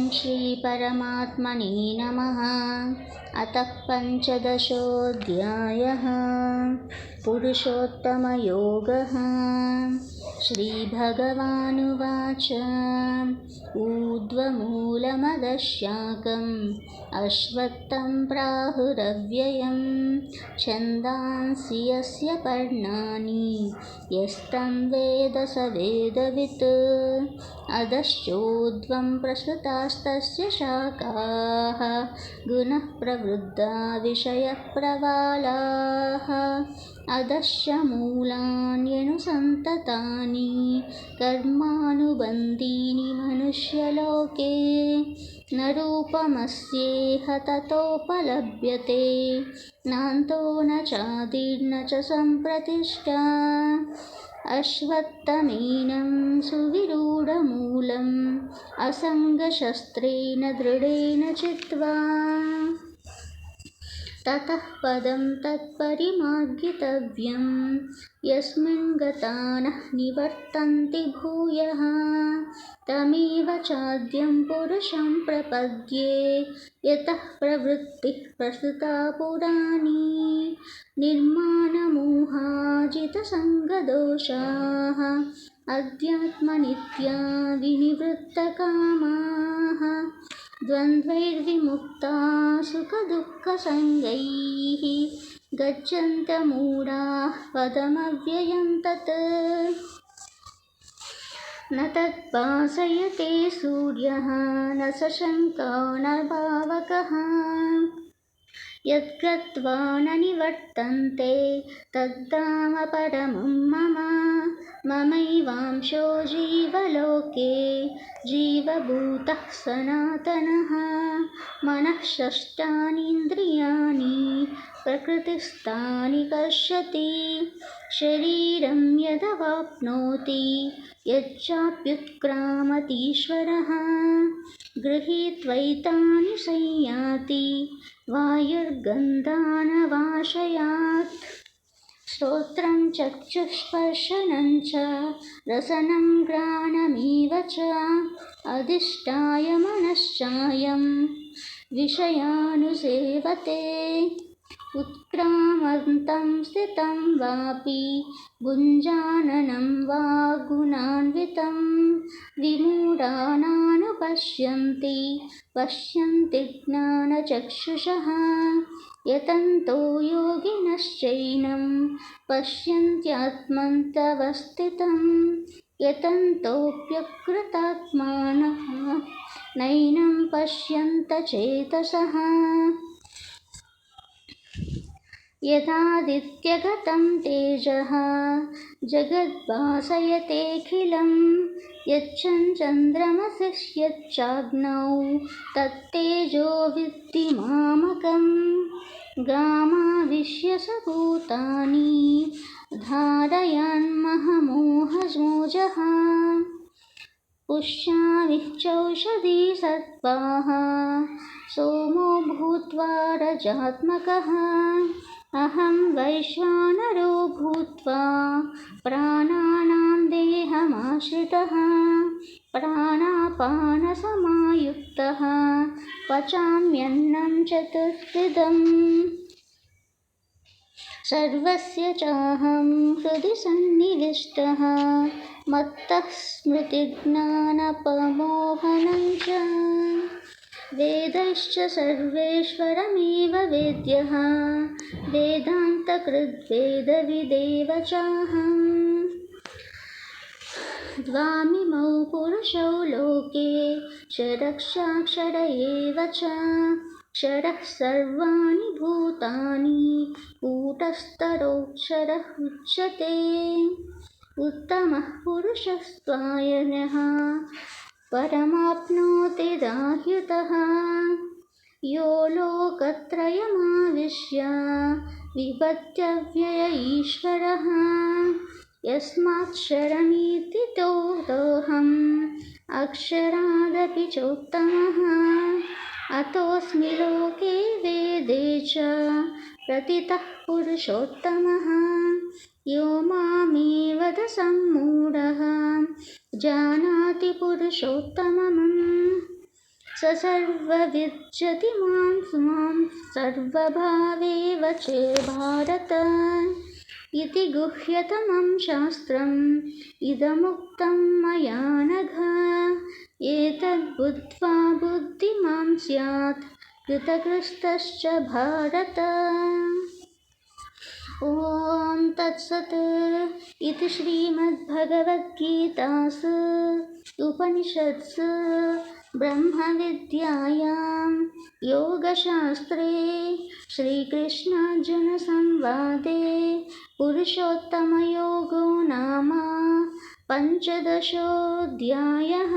श्रीपरमात्मने नमः। अतः पञ्चदशोऽध्यायः। पुरुषोत्तमयोगः। श्रीभगवानुवाच ऊर्ध्वमूलमदशाकम् अश्वत्थं प्राहुरव्ययं छन्दांसि यस्य पर्णानि यस्तं वेद स वेदवित्। अधश्चोर्ध्वं प्रसृतास्तस्य शाखाः गुणः प्रवृद्धा विषयप्रवालाः। अधश्च मूलान्यनुसन्ततानि कर्मानुबन्धीनि मनुष्यलोके। न रूपमस्येह ततोपलभ्यते नान्तो न चादिर्न च सम्प्रतिष्ठा। अश्वत्थमेनं सुविरूढमूलम् असङ्गशस्त्रेण दृढेन चित्वा। ततः पदं तत्परिमार्गितव्यं यस्मिन् गता न निवर्तन्ति भूयः। तमेव चाद्यं पुरुषं प्रपद्ये यतः प्रवृत्तिः प्रसृता पुराणी। निर्माणमोहाजितसङ्गदोषाः अध्यात्मनित्या विनिवृत्तकामाः। द्वन्द्वैर्विमुक्ता सुखदुःखसङ्गैः गच्छन्तमूढाः पदमव्ययं तत्। न तद्भासयते सूर्यः न शशाङ्को न पावकः। यद्गत्वा न निवर्तन्ते तद्धाम परमं मम। ममैवांशो जीवलोके जीवभूतः सनातनः। मनः षष्ठानीन्द्रियाणि प्रकृतिस्थानि कर्षति। शरीरं यदवाप्नोति यच्चाप्युत्क्रामतीश्वरः गृहीत्वैतानि संयाति वायुर्गन्धानवाशयात्। श्रोत्रं चक्षुस्पर्शनं च रसनं घ्राणमेव च अधिष्ठाय मनश्चायं विषयानुसेवते। उत्क्रामन्तं स्थितं वापि भुञ्जाननं वा गुणान्वितं विमूढानानुपश्यन्ति पश्यन्ति ज्ञानचक्षुषः। यतन्तो योगिनश्चैनं पश्यन्त्यात्मन्तवस्थितं यतन्तोऽप्यकृतात्मानः नैनं पश्यन्त चेतसः। यदादित्यगतं तेजः जगद्भासयतेऽखिलं यच्चन्द्रमसि यच्चाग्नौ तत्तेजो विद्धि मामकम्। गामाविश्य स भूतानि धारयन्महमोहमोजः। पुष्यामि चौषधी सत्त्वाः सोमो भूत्वा रजात्मकः। अहं वैश्वानरो भूत्वा प्राणानां देहमाश्रितः। प्राणापानसमायुक्तः पचाम्यन्नं चतुर्विधम्। सर्वस्य चाहं हृदि सन्निविष्टः मत्तः स्मृतिज्ञानप्रमोहनं च। वेदैश्च सर्वेश्वरमेव वेद्यः वेदान्तकृद्वेदविदेव चाहम्। द्वामिमौ पुरुषौ लोके क्षरक्षाक्षर एव च। क्षरः सर्वाणि भूतानि कूटस्थरोऽक्षरः उच्यते। उत्तमः पुरुषस्त्वायनः परमाप्नोति दाह्युतः। यो लोकत्रयमाविश्य विभक्त्यव्यय ईश्वरः। यस्माक्षरमित्युक्तोऽहम् अक्षरादपि चोत्तमः। अतोऽस्मि लोके वेदे च प्रतितः पुरुषोत्तमः। यो मामेवद सम्मूढः जानाति पुरुषोत्तमम्। स सर्वविद्यति मां सर्वभावेव चे भारत इति गुह्यतमं शास्त्रम् इदमुक्तं मया नघ एतद्बुद्ध्वा बुद्धिमां स्यात् कृतकृतश्च भारत। ॐ तत्सत् इति श्रीमद्भगवद्गीतासु उपनिषत्सु ब्रह्मविद्यायां योगशास्त्रे श्रीकृष्णार्जुनसंवादे पुरुषोत्तमयोगो नाम पञ्चदशोऽध्यायः।